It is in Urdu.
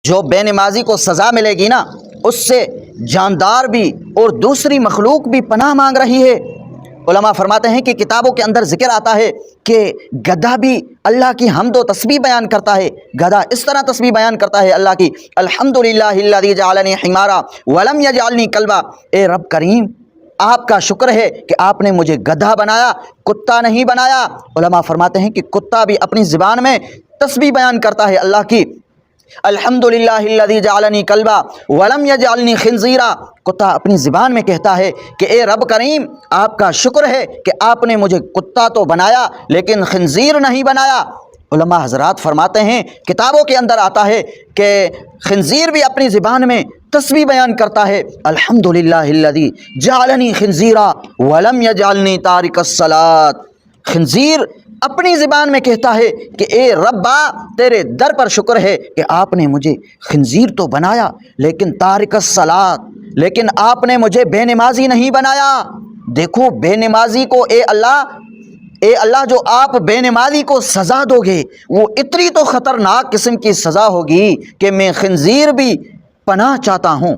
جو بے نمازی کو سزا ملے گی نا، اس سے جاندار بھی اور دوسری مخلوق بھی پناہ مانگ رہی ہے۔ علماء فرماتے ہیں کہ کتابوں کے اندر ذکر آتا ہے کہ گدھا بھی اللہ کی حمد و تسبیح بیان کرتا ہے۔ گدھا اس طرح تسبیح بیان کرتا ہے اللہ کی، الحمدللہ الذی جعلنی حمارا ولم یجعلنی کلبا، اے رب کریم آپ کا شکر ہے کہ آپ نے مجھے گدھا بنایا، کتا نہیں بنایا۔ علماء فرماتے ہیں کہ کتا بھی اپنی زبان میں تسبیح بیان کرتا ہے اللہ کی، الحمدللہ الذی جعلنی کلبا ولم یجعلنی خنزیرا۔ کتا اپنی زبان میں کہتا ہے کہ اے رب کریم آپ کا شکر ہے کہ آپ نے مجھے کتا تو بنایا لیکن خنزیر نہیں بنایا۔ علماء حضرات فرماتے ہیں کتابوں کے اندر آتا ہے کہ خنزیر بھی اپنی زبان میں تسبیح بیان کرتا ہے، الحمدللہ الذی جعلنی خنزیرا ولم یجعلنی تارک الصلاۃ۔ خنزیر اپنی زبان میں کہتا ہے کہ اے ربا تیرے در پر شکر ہے کہ آپ نے مجھے خنزیر تو بنایا لیکن تارک الصلاۃ، لیکن آپ نے مجھے بے نمازی نہیں بنایا۔ دیکھو بے نمازی کو اے اللہ جو آپ بے نمازی کو سزا دو گے وہ اتنی تو خطرناک قسم کی سزا ہوگی کہ میں خنزیر بھی پناہ چاہتا ہوں۔